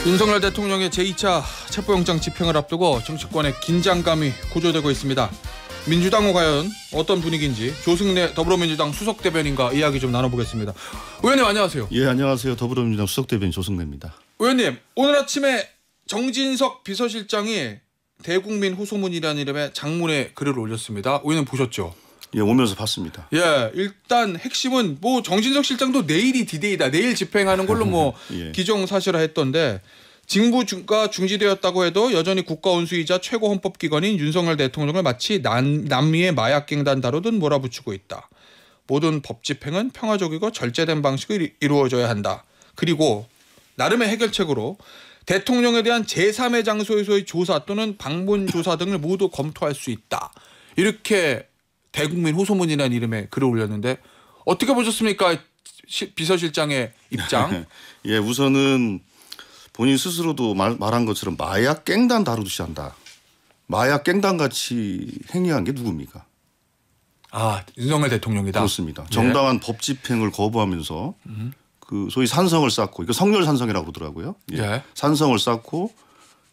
윤석열 대통령의 제2차 체포영장 집행을 앞두고 정치권의 긴장감이 고조되고 있습니다. 민주당은 과연 어떤 분위기인지 조승래 더불어민주당 수석대변인과 이야기 좀 나눠보겠습니다. 의원님 안녕하세요. 예, 안녕하세요. 더불어민주당 수석대변인 조승래입니다. 의원님, 오늘 아침에 정진석 비서실장이 대국민 호소문이라는 이름의 장문의 글을 올렸습니다. 의원님 보셨죠? 예, 오면서 봤습니다. 예, 일단 핵심은 뭐 정진석 실장도 내일이 디데이다, 내일 집행하는 걸로 뭐 예. 기정사실화했던데 징부가 중지되었다고 해도 여전히 국가원수이자 최고 헌법기관인 윤석열 대통령을 마치 남미의 마약갱단 다루듯 몰아붙이고 있다. 모든 법 집행은 평화적이고 절제된 방식으로 이루어져야 한다. 그리고 나름의 해결책으로 대통령에 대한 제3의 장소에서의 조사 또는 방문 조사 등을 모두 검토할 수 있다. 이렇게 대국민 호소문이라는 이름의 글을 올렸는데 어떻게 보셨습니까? 비서실장의 입장. 예, 우선은 본인 스스로도 말한 것처럼 마약 갱단 다루듯이 한다. 마약 갱단 같이 행위한 게 누굽니까? 아, 윤석열 대통령이다. 그렇습니다. 정당한 법 집행을 거부하면서 그 소위 산성을 쌓고 이거 성렬 산성이라고 그러더라고요. 예. 예. 산성을 쌓고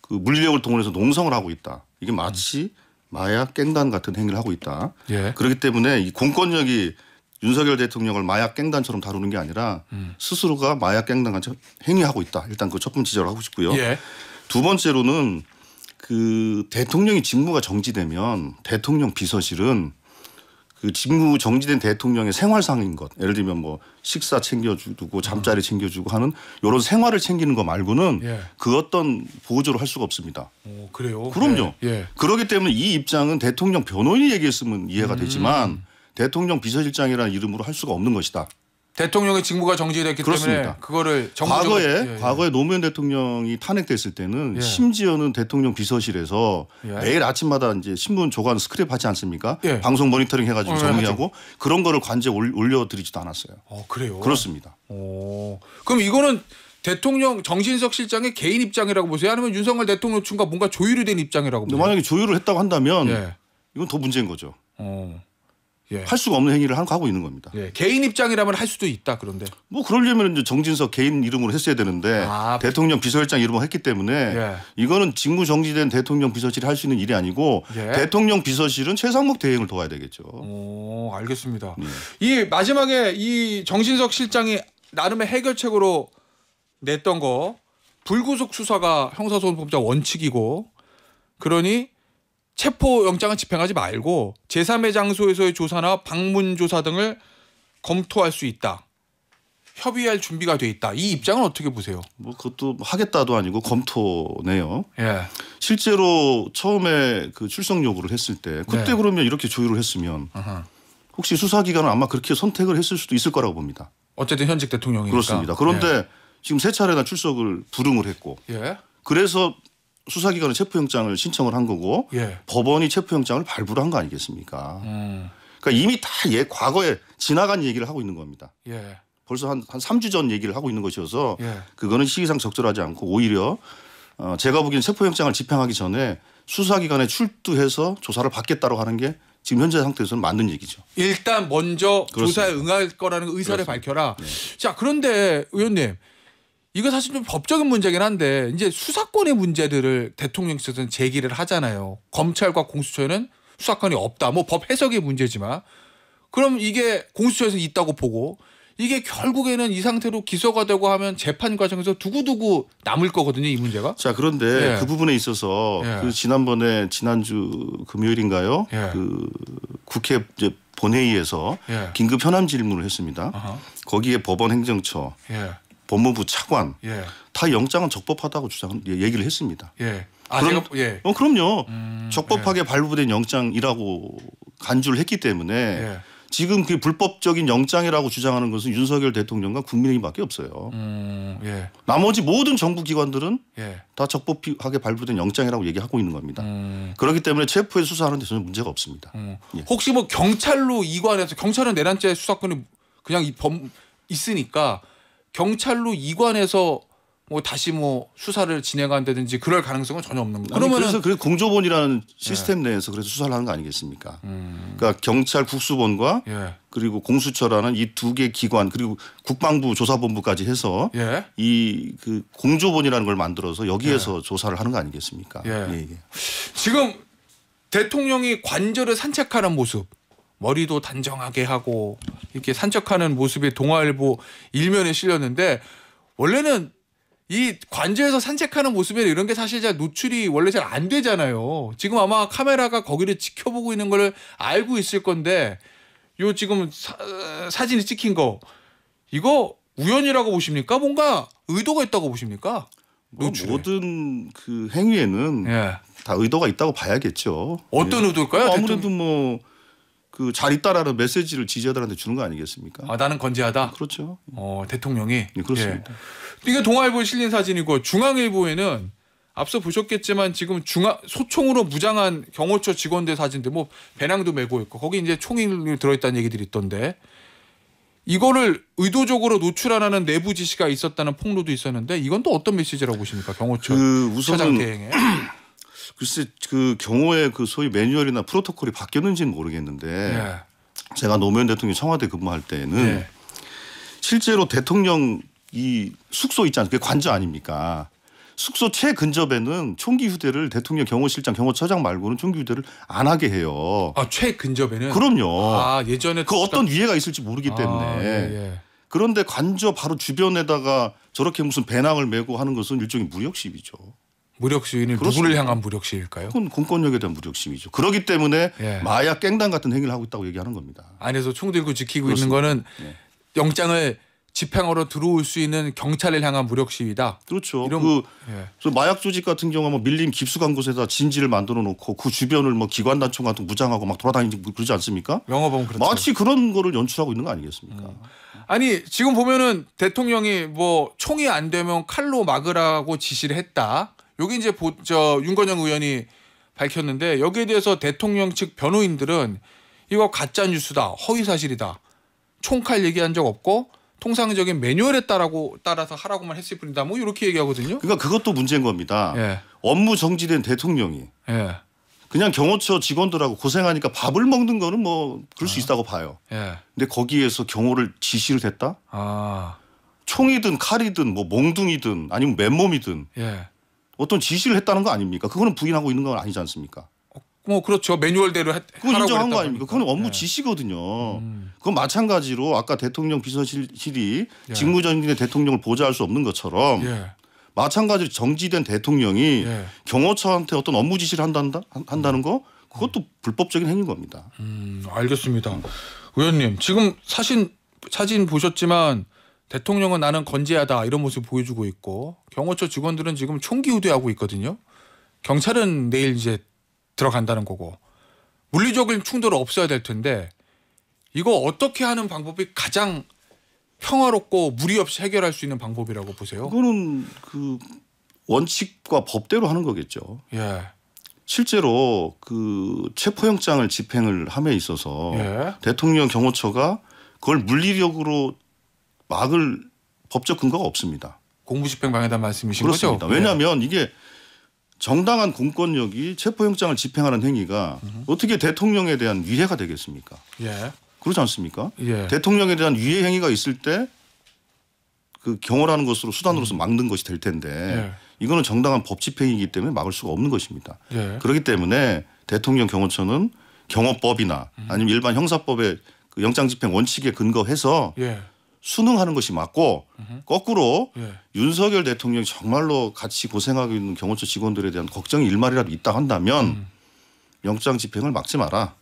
그 물리력을 동원해서 농성을 하고 있다. 이게 마치 마약 갱단 같은 행위를 하고 있다. 예. 그렇기 때문에 이 공권력이 윤석열 대통령을 마약 갱단처럼 다루는 게 아니라 스스로가 마약 갱단 같이 행위하고 있다. 일단 그 첫 번째 지적을 하고 싶고요. 예. 두 번째로는 그 대통령이 직무가 정지되면 대통령 비서실은 그 직무 정지된 대통령의 생활상인 것, 예를 들면 뭐 식사 챙겨주고 잠자리 챙겨주고 하는 이런 생활을 챙기는 거 말고는 예. 그 어떤 보조를 할 수가 없습니다. 오, 그래요? 그럼요. 예. 예. 그렇기 때문에 이 입장은 대통령 변호인이 얘기했으면 이해가 되지만 대통령 비서실장이라는 이름으로 할 수가 없는 것이다. 대통령의 직무가 정지됐기 그렇습니다. 때문에 그거를 과거에 노무현 대통령이 탄핵됐을 때는 예. 심지어는 대통령 비서실에서 예. 매일 아침마다 이제 신문 조간 스크랩 하지 않습니까? 예. 방송 모니터링 해가지고 정리하고 하죠. 그런 거를 관제 올려드리지도 않았어요. 그래요? 그렇습니다. 그럼 이거는 대통령 정진석 실장의 개인 입장이라고 보세요? 아니면 윤석열 대통령 측과 뭔가 조율이 된 입장이라고 보세요? 만약에 조율을 했다고 한다면 예. 이건 더 문제인 거죠. 예. 할 수가 없는 행위를 하고 있는 겁니다. 예. 개인 입장이라면 할 수도 있다. 그런데 뭐 그러려면 이제 정진석 개인 이름으로 했어야 되는데 대통령 비서실장 이름으로 했기 때문에 예. 이거는 직무 정지된 대통령 비서실이 할 수 있는 일이 아니고 예. 대통령 비서실은 최상목 대행을 도와야 되겠죠. 알겠습니다. 이 마지막에 이 정진석 실장이 나름의 해결책으로 냈던 거 불구속 수사가 형사소송법상 원칙이고 그러니 체포영장을 집행하지 말고 제3의 장소에서의 조사나 방문 조사 등을 검토할 수 있다. 협의할 준비가 돼 있다. 이 입장은 어떻게 보세요? 뭐 그것도 하겠다도 아니고 검토네요. 예. 실제로 처음에 그 출석 요구를 했을 때 그때 네. 그러면 이렇게 조율을 했으면 혹시 수사기관은 아마 그렇게 선택을 했을 수도 있을 거라고 봅니다. 어쨌든 현직 대통령이니까. 그렇습니다. 그런데 지금 세 차례나 출석을 불응을 했고 예. 그래서 수사기관은 체포영장을 신청을 한 거고 예. 법원이 체포영장을 발부를 한 거 아니겠습니까? 그러니까 이미 다 과거에 지나간 얘기를 하고 있는 겁니다. 예. 벌써 한 3주 전 얘기를 하고 있는 것이어서 예. 그거는 시기상 적절하지 않고 오히려 제가 보기엔 체포영장을 집행하기 전에 수사기관에 출두해서 조사를 받겠다고 하는 게 지금 현재 상태에서는 맞는 얘기죠. 일단 먼저 그렇습니다. 조사에 응할 거라는 의사를 그렇습니다. 밝혀라. 자, 그런데 의원님 이거 사실 좀 법적인 문제긴 한데 이제 수사권의 문제들을 대통령께서는 제기를 하잖아요. 검찰과 공수처에는 수사권이 없다. 뭐 법 해석의 문제지만 그럼 이게 공수처에서 있다고 보고 이게 결국에는 이 상태로 기소가 되고 하면 재판 과정에서 두고두고 남을 거거든요. 이 문제가. 자, 그런데 예. 그 부분에 있어서 예. 그 지난주 금요일인가요? 예. 그 국회 이제 본회의에서 예. 긴급 현안 질문을 했습니다. 아하. 거기에 법원 행정처, 예. 법무부 차관 예. 다 영장은 적법하다고 얘기를 했습니다. 예. 예. 그럼요. 적법하게 발부된 영장이라고 간주를 했기 때문에 예. 지금 그 불법적인 영장이라고 주장하는 것은 윤석열 대통령과 국민의힘밖에 없어요. 예. 나머지 모든 정부 기관들은 예. 다 적법하게 발부된 영장이라고 얘기하고 있는 겁니다. 그렇기 때문에 체포에 수사하는 데 전혀 문제가 없습니다. 예. 혹시 뭐 경찰로 이관해서 경찰은 내란죄 수사권이 그냥 있으니까 경찰로 이관해서 뭐 다시 뭐 수사를 진행한다든지 그럴 가능성은 전혀 없는 거예요. 그러면은 그래서 공조본이라는 시스템 내에서 그래서 수사를 하는 거 아니겠습니까? 그러니까 경찰 국수본과 예. 그리고 공수처라는 이 두 개 기관 그리고 국방부 조사본부까지 해서 예. 이 그 공조본이라는 걸 만들어서 여기에서 조사를 하는 거 아니겠습니까? 예. 지금 대통령이 관저를 산책하는 모습, 머리도 단정하게 하고 이렇게 산책하는 모습이 동아일보 일면에 실렸는데 원래는 이 관저에서 산책하는 모습에 이런 게 사실 잘 노출이 원래 잘 안 되잖아요. 지금 아마 카메라가 거기를 지켜보고 있는 걸 알고 있을 건데 요 지금 사진이 찍힌 거 이거 우연이라고 보십니까? 뭔가 의도가 있다고 보십니까? 노출에. 모든 그 행위에는 예. 다 의도가 있다고 봐야겠죠. 어떤 의도일까요? 아무래도 뭐 그 잘 있다라는 메시지를 지지자들한테 주는 거 아니겠습니까? 아, 나는 건재하다. 그렇죠. 대통령이. 네, 그렇습니다. 예. 이게 동아일보에 실린 사진이고 중앙일보에는 앞서 보셨겠지만 지금 소총으로 무장한 경호처 직원들 사진들 뭐 배낭도 메고 있고 거기 이제 총이 들어있다는 얘기들이 있던데 이거를 의도적으로 노출 안 하는 내부 지시가 있었다는 폭로도 있었는데 이건 또 어떤 메시지라고 보십니까? 경호처 차장 대행에. 글쎄 그 경호의 그 소위 매뉴얼이나 프로토콜이 바뀌었는지는 모르겠는데 예. 제가 노무현 대통령이 청와대 근무할 때는 예. 실제로 대통령 이 숙소 있지 않습니까? 그게 관저 아닙니까? 숙소 최근접에는 총기 휴대를 대통령 경호실장 경호처장 말고는 총기 휴대를 안 하게 해요. 아, 최근접에는? 그럼요. 아, 예전에 그 어떤 위해가 있을지 모르기 때문에. 예. 그런데 관저 바로 주변에다가 저렇게 무슨 배낭을 메고 하는 것은 일종의 무력 시위죠. 무력 시위는 누구를 향한 무력 시위일까요? 그건 공권력에 대한 무력 시위죠. 그러기 때문에 예. 마약 깽단 같은 행위를 하고 있다고 얘기하는 겁니다. 안에서 총 들고 지키고 그렇습니다. 있는 거는 예. 영장을 집행하러 들어올 수 있는 경찰을 향한 무력 시위다. 그렇죠. 이런, 그 마약 조직 같은 경우 뭐 밀림 깊숙한 곳에다 진지를 만들어 놓고 그 주변을 뭐 기관단총 같은 무장하고 막 돌아다니지 그러지 않습니까? 영어보면 그렇죠. 마치 그런 거를 연출하고 있는 거 아니겠습니까? 아니 지금 보면은 대통령이 뭐 총이 안 되면 칼로 막으라고 지시를 했다. 여기 이제 윤건영 의원이 밝혔는데 여기에 대해서 대통령 측 변호인들은 이거 가짜 뉴스다, 허위 사실이다. 총칼 얘기한 적 없고 통상적인 매뉴얼에 따라서 하라고만 했을 뿐이다. 뭐 이렇게 얘기하거든요. 그러니까 그것도 문제인 겁니다. 예. 업무 정지된 대통령이 예. 그냥 경호처 직원들하고 고생하니까 밥을 먹는 거는 뭐 그럴 수 있다고 봐요. 예. 근데 거기에서 경호를 지시를 했다? 아. 총이든 칼이든 뭐 몽둥이든 아니면 맨몸이든 예. 어떤 지시를 했다는 거 아닙니까? 그거는 부인하고 있는 건 아니지 않습니까? 뭐 그렇죠. 매뉴얼대로 그건 하라고 인정한 거 그랬다고 아닙니까? 그건 업무 예. 지시거든요. 그건 마찬가지로 아까 대통령 비서실이 예. 직무정지된 대통령을 보좌할 수 없는 것처럼 예. 마찬가지로 정지된 대통령이 예. 경호처한테 어떤 업무 지시를 한다는 거 그것도 불법적인 행위인 겁니다. 알겠습니다. 의원님 지금 사진 보셨지만 대통령은 나는 건재하다 이런 모습 보여주고 있고 경호처 직원들은 지금 총기 휴대하고 있거든요. 경찰은 내일 이제 들어간다는 거고 물리적인 충돌은 없어야 될 텐데 이거 어떻게 하는 방법이 가장 평화롭고 무리 없이 해결할 수 있는 방법이라고 보세요? 그거는 그 원칙과 법대로 하는 거겠죠. 예. 실제로 그 체포영장을 집행을 함에 있어서 예. 대통령 경호처가 그걸 물리력으로 막을 법적 근거가 없습니다. 공무집행 방해단 말씀이신 그렇습니다. 거죠? 왜냐하면 이게 정당한 공권력이 체포영장을 집행하는 행위가 어떻게 대통령에 대한 위해가 되겠습니까? 예. 그렇지 않습니까? 예. 대통령에 대한 위해 행위가 있을 때 그 경호라는 것으로 수단으로서 막는 것이 될 텐데 예. 이거는 정당한 법 집행이기 때문에 막을 수가 없는 것입니다. 예. 그렇기 때문에 대통령 경호처는 경호법이나 아니면 일반 형사법의 그 영장 집행 원칙에 근거해서 예. 순응하는 것이 맞고 거꾸로 예. 윤석열 대통령이 정말로 같이 고생하고 있는 경호처 직원들에 대한 걱정이 일말이라도 있다 한다면 영장 집행을 막지 마라.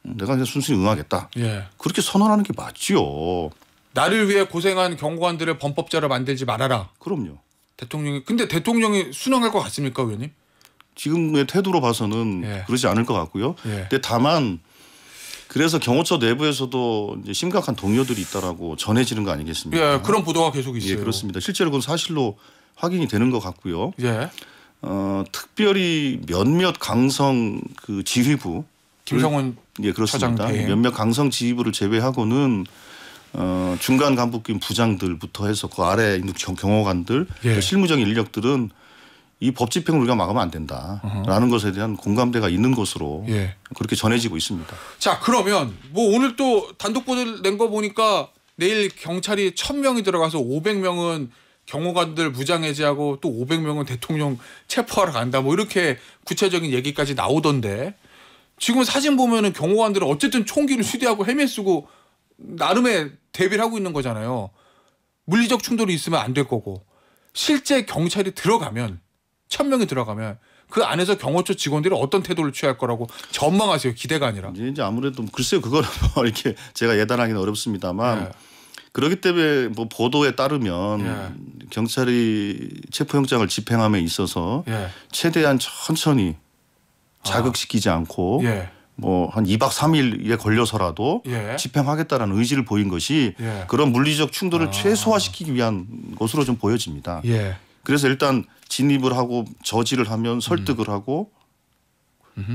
내가 그냥 순순히 응하겠다. 예. 그렇게 선언하는 게 맞지요. 나를 위해 고생한 경고관들을 범법자로 만들지 말아라. 그럼요. 근데 대통령이 순응할 것 같습니까, 의원님? 지금의 태도로 봐서는 예. 그러지 않을 것 같고요. 예. 근데 다만 그래서 경호처 내부에서도 이제 심각한 동요들이 있다라고 전해지는 거 아니겠습니까? 예, 그런 보도가 계속 있어요. 예, 그렇습니다. 실제로 그건 사실로 확인이 되는 것 같고요. 예. 특별히 몇몇 강성 그 지휘부 김성원 예, 그렇습니다. 차장 대행. 몇몇 강성 지휘부를 제외하고는 중간 간부급 부장들부터 해서 그 아래에 있는 경호관들 예. 실무적인 인력들은 이 법 집행을 우리가 막으면 안 된다라는 것에 대한 공감대가 있는 것으로 예. 그렇게 전해지고 있습니다. 자, 그러면 뭐 오늘 또 단독 보도 낸 거 보니까 내일 경찰이 1,000명이 들어가서 500명은 경호관들 무장 해제하고 또 500명은 대통령 체포하러 간다. 뭐 이렇게 구체적인 얘기까지 나오던데 지금 사진 보면은 경호관들은 어쨌든 총기를 휴대하고 헬멧 쓰고 나름의 대비를 하고 있는 거잖아요. 물리적 충돌이 있으면 안 될 거고 실제 경찰이 들어가면 1,000명이 들어가면 그 안에서 경호처 직원들이 어떤 태도를 취할 거라고 전망하세요. 기대가 아니라. 이제 아무래도 글쎄요 그거는 뭐 이렇게 제가 예단하기는 어렵습니다만 예. 그렇기 때문에 뭐 보도에 따르면 예. 경찰이 체포영장을 집행함에 있어서 예. 최대한 천천히 자극시키지 않고 예. 뭐 한 2박 3일에 걸려서라도 예. 집행하겠다라는 의지를 보인 것이 예. 그런 물리적 충돌을 최소화시키기 위한 것으로 좀 보여집니다. 예. 그래서 일단 진입을 하고 저지를 하면 설득을 하고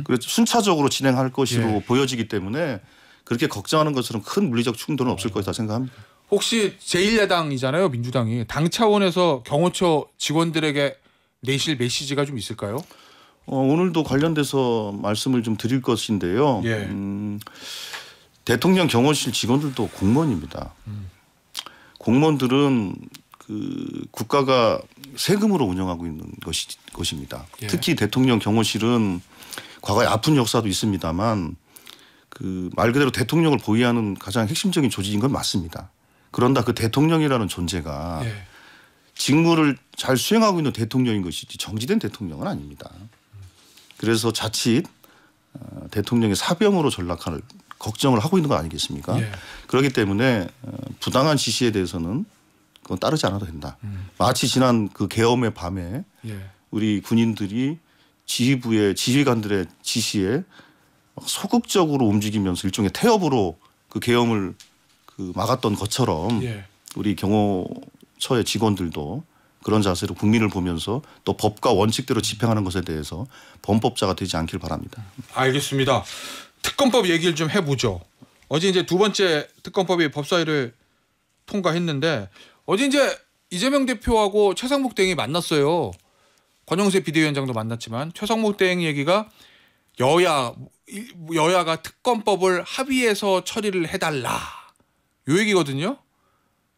그래서 순차적으로 진행할 것으로 예. 보여지기 때문에 그렇게 걱정하는 것처럼 큰 물리적 충돌은 없을 것이다 생각합니다. 혹시 제1야당이잖아요. 민주당이. 당 차원에서 경호처 직원들에게 내실 메시지가 좀 있을까요? 오늘도 관련돼서 말씀을 좀 드릴 것인데요. 예. 대통령 경호실 직원들도 공무원입니다. 공무원들은 그 국가가 세금으로 운영하고 있는 것입니다. 예. 특히 대통령 경호실은 과거에 아픈 역사도 있습니다만 그 말 그대로 대통령을 보위하는 가장 핵심적인 조직인 건 맞습니다. 그런다 그 대통령이라는 존재가 예. 직무를 잘 수행하고 있는 대통령인 것이지 정지된 대통령은 아닙니다. 그래서 자칫 대통령의 사병으로 전락할 걱정을 하고 있는 거 아니겠습니까? 예. 그렇기 때문에 부당한 지시에 대해서는 그건 따르지 않아도 된다. 마치 지난 그 계엄의 밤에 예. 우리 군인들이 지휘부의 지휘관들의 지시에 소극적으로 움직이면서 일종의 태업으로 그 계엄을 그 막았던 것처럼 예. 우리 경호처의 직원들도 그런 자세로 국민을 보면서 또 법과 원칙대로 집행하는 것에 대해서 범법자가 되지 않길 바랍니다. 알겠습니다. 특검법 얘기를 좀 해보죠. 어제 이제 두 번째 특검법이 법사위를 통과했는데 어제 이제 이재명 대표하고 최상목 대행이 만났어요. 권영세 비대위원장도 만났지만 최상목 대행 얘기가 여야가 특검법을 합의해서 처리를 해달라. 요 얘기거든요.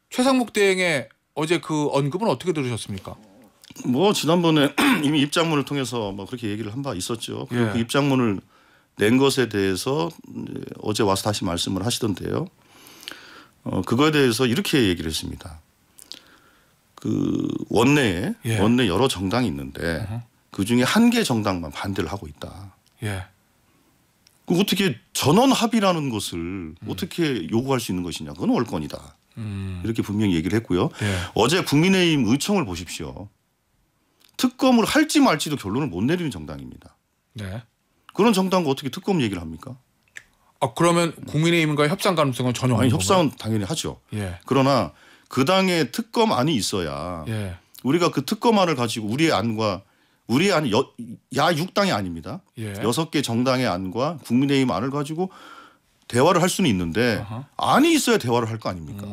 최상목 대행의 어제 그 언급은 어떻게 들으셨습니까? 뭐 지난번에 이미 입장문을 통해서 뭐 그렇게 얘기를 한 바 있었죠. 그리고 예. 그 입장문을 낸 것에 대해서 어제 와서 다시 말씀을 하시던데요. 그거에 대해서 이렇게 얘기를 했습니다. 그 원내에 예. 원내 여러 정당이 있는데 그 중에 한 개 정당만 반대를 하고 있다. 예. 그 어떻게 전원 합의라는 것을 어떻게 요구할 수 있는 것이냐? 그건 월권이다. 이렇게 분명히 얘기를 했고요. 예. 어제 국민의힘 의총을 보십시오. 특검을 할지 말지도 결론을 못 내리는 정당입니다. 네. 그런 정당과 어떻게 특검 얘기를 합니까? 아 그러면 국민의힘과 협상 가능성은 전혀 아니 없는 협상은 당연히 하죠. 건가요? 예. 그러나 그 당의 특검안이 있어야 예. 우리가 그 특검안을 가지고 우리의 안과 우리의 안이 야 6당이 아닙니다. 예. 6개 정당의 안과 국민의힘 안을 가지고 대화를 할 수는 있는데 아하. 안이 있어야 대화를 할 거 아닙니까?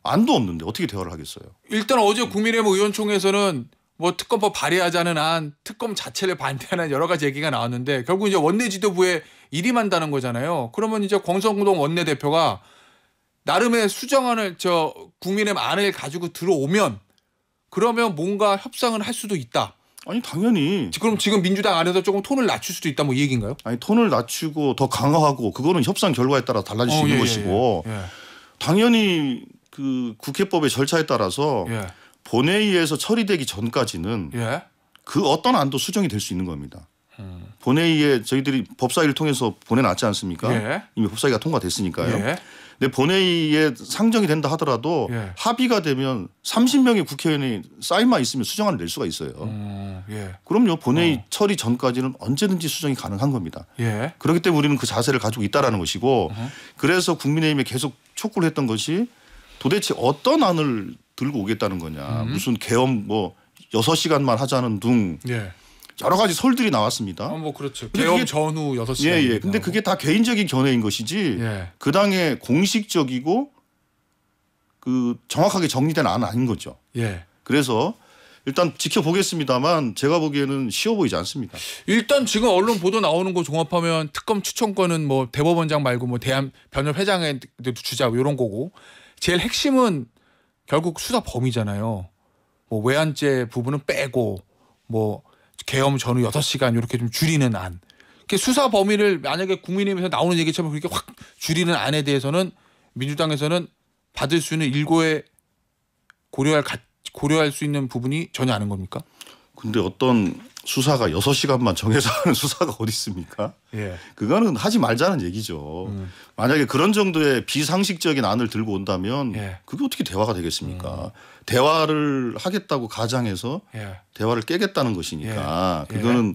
안도 없는데 어떻게 대화를 하겠어요? 일단 어제 국민의힘 의원총회에서는 뭐 특검법 발의하자는 안, 특검 자체를 반대하는 여러 가지 얘기가 나왔는데 결국 이제 원내 지도부에 일임한다는 거잖아요. 그러면 이제 권성동 원내대표가 나름의 수정안을 국민의힘 안을 가지고 들어오면 그러면 뭔가 협상을 할 수도 있다. 아니 당연히 그럼 지금 민주당 안에서 조금 톤을 낮출 수도 있다 뭐 이 얘기인가요? 아니 톤을 낮추고 더 강화하고 그거는 협상 결과에 따라 달라질 수 있는 것이고 예. 당연히 그 국회법의 절차에 따라서 예. 본회의에서 처리되기 전까지는 예. 그 어떤 안도 수정이 될 수 있는 겁니다. 본회의에 저희들이 법사위를 통해서 보내놨지 않습니까? 예. 이미 법사위가 통과됐으니까요. 예. 근데 본회의에 상정이 된다 하더라도 예. 합의가 되면 30명의 국회의원이 사인만 있으면 수정안을 낼 수가 있어요. 예. 그럼요. 본회의 처리 전까지는 언제든지 수정이 가능한 겁니다. 예. 그렇기 때문에 우리는 그 자세를 가지고 있다라는 것이고 그래서 국민의힘에 계속 촉구를 했던 것이 도대체 어떤 안을 들고 오겠다는 거냐. 무슨 계엄 뭐 6시간만 하자는 등 예. 여러 가지 설들이 나왔습니다. 뭐 그렇죠. 근데 개엄 그게- 전후 6시간. 예, 예. 근데 그게 다 개인적인 견해인 것이지 예. 그 당의 공식적이고 그 정확하게 정리된 안은 아닌 거죠. 예. 그래서 일단 지켜보겠습니다만 제가 보기에는 쉬워 보이지 않습니다. 일단 지금 언론 보도 나오는 거 종합하면 특검 추천권은 뭐 대법원장 말고 뭐 대한 변협 회장에도 주자 뭐 이런 거고 제일 핵심은 결국 수사 범위잖아요. 뭐 외환죄 부분은 빼고 뭐 계엄 전후 6시간 이렇게 좀 줄이는 안. 수사 범위를 만약에 국민의힘에서 나오는 얘기처럼 그렇게 확 줄이는 안에 대해서는 민주당에서는 받을 수 있는 일고에 고려할 수 있는 부분이 전혀 아닌 겁니까? 근데 어떤 수사가 6시간만 정해서 하는 수사가 어디 있습니까? 예. 그거는 하지 말자는 얘기죠. 만약에 그런 정도의 비상식적인 안을 들고 온다면 예. 그게 어떻게 대화가 되겠습니까? 대화를 하겠다고 가장해서 예. 대화를 깨겠다는 것이니까 예. 그거는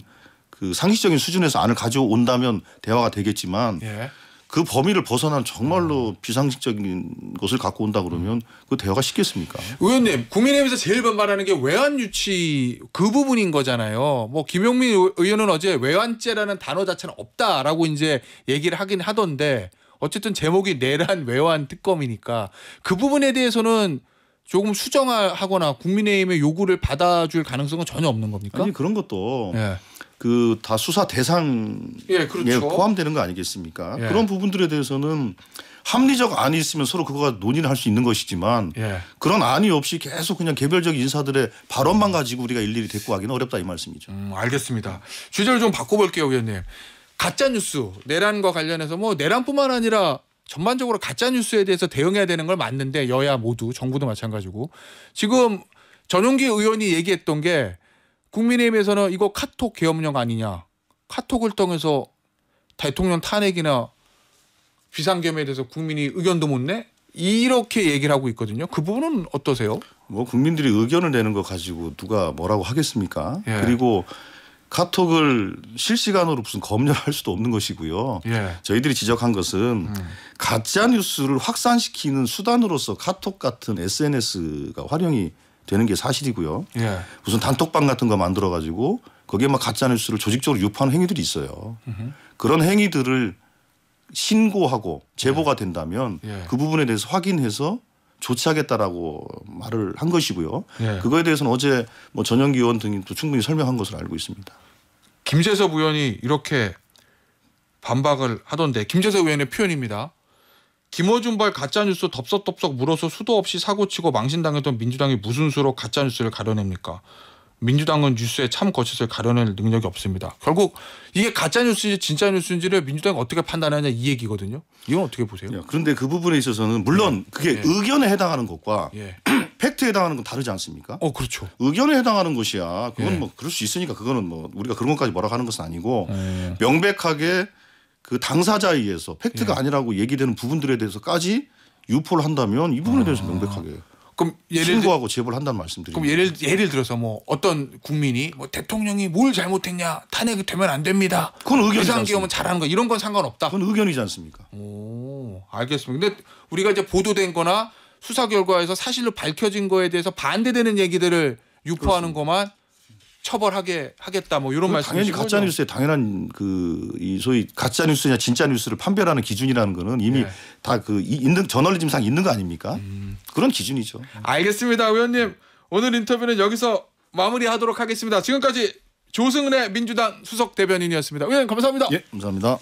그 상식적인 수준에서 안을 가져온다면 대화가 되겠지만 예. 그 범위를 벗어난 정말로 비상식적인 것을 갖고 온다 그러면 그 대화가 쉽겠습니까? 의원님, 국민의힘에서 제일 반발하는 게 외환 유치 그 부분인 거잖아요. 뭐 김용민 의원은 어제 외환죄라는 단어 자체는 없다라고 이제 얘기를 하긴 하던데 어쨌든 제목이 내란 외환 특검이니까 그 부분에 대해서는 조금 수정하거나 국민의힘의 요구를 받아줄 가능성은 전혀 없는 겁니까? 아니 그런 것도 예. 그 다 수사 대상에 예, 그렇죠. 포함되는 거 아니겠습니까? 예. 그런 부분들에 대해서는 합리적 안이 있으면 서로 그거가 논의를 할 수 있는 것이지만 예. 그런 안이 없이 계속 그냥 개별적 인사들의 발언만 가지고 우리가 일일이 데리고 가기는 어렵다 이 말씀이죠. 알겠습니다. 주제를 좀 바꿔볼게요, 의원님. 가짜 뉴스 내란과 관련해서 뭐 내란뿐만 아니라 전반적으로 가짜 뉴스에 대해서 대응해야 되는 걸 맞는데 여야 모두 정부도 마찬가지고 지금 전용기 의원이 얘기했던 게 국민의힘에서는 이거 카톡 계엄령 아니냐. 카톡을 통해서 대통령 탄핵이나 비상계엄에 대해서 국민이 의견도 못 내? 이렇게 얘기를 하고 있거든요. 그 부분은 어떠세요? 뭐 국민들이 의견을 내는 거 가지고 누가 뭐라고 하겠습니까? 예. 그리고 카톡을 실시간으로 무슨 검열할 수도 없는 것이고요. 예. 저희들이 지적한 것은 가짜 뉴스를 확산시키는 수단으로서 카톡 같은 SNS가 활용이 되는 게 사실이고요. 예. 무슨 단톡방 같은 거 만들어 가지고 거기에 막 가짜 뉴스를 조직적으로 유포하는 행위들이 있어요. 그런 행위들을 신고하고 제보가 된다면 예. 그 부분에 대해서 확인해서 조치하겠다라고 말을 한 것이고요. 예. 그거에 대해서는 어제 뭐 전영기 의원 등이 또 충분히 설명한 것으로 알고 있습니다. 김재섭 의원이 이렇게 반박을 하던데 김재섭 의원의 표현입니다. 김어준발 가짜뉴스 덥석덥석 물어서 수도 없이 사고치고 망신당했던 민주당이 무슨 수로 가짜뉴스를 가려냅니까? 민주당은 뉴스에 참 거짓을 가려낼 능력이 없습니다. 결국 이게 가짜뉴스인지 진짜뉴스인지를 민주당이 어떻게 판단하냐 이 얘기거든요. 이건 어떻게 보세요? 그런데 그 부분에 있어서는 물론 그게 예. 의견에 해당하는 것과 예. 팩트에 해당하는 건 다르지 않습니까? 그렇죠. 의견에 해당하는 것이야. 그건 예. 뭐 그럴 수 있으니까 그거는 뭐 우리가 그런 것까지 뭐라고 하는 것은 아니고 명백하게 그 당사자에 의해서 팩트가 예. 아니라고 얘기되는 부분들에 대해서까지 유포를 한다면 이 부분에 대해서 명백하게 그럼 신고하고 제보를 한다는 말씀드립니다. 그럼 예를 들어서 뭐 어떤 국민이 뭐 대통령이 뭘 잘못했냐 탄핵이 되면 안 됩니다. 그건 의견이지 비상계엄은 않습니까? 잘하는 거 이런 건 상관없다. 그건 의견이지 않습니까? 오, 알겠습니다. 근데 우리가 이제 보도된거나 수사 결과에서 사실로 밝혀진 거에 대해서 반대되는 얘기들을 유포하는 것만 처벌하겠다 뭐 이런 말씀. 당연히 가짜 뉴스에 당연한 이 소위 가짜 뉴스냐 진짜 뉴스를 판별하는 기준이라는 거는 이미 예. 다 그 있는 저널리즘상 있는 거 아닙니까? 그런 기준이죠. 알겠습니다, 의원님. 오늘 인터뷰는 여기서 마무리하도록 하겠습니다. 지금까지 조승은의 민주당 수석 대변인이었습니다. 의원님 감사합니다. 예, 감사합니다.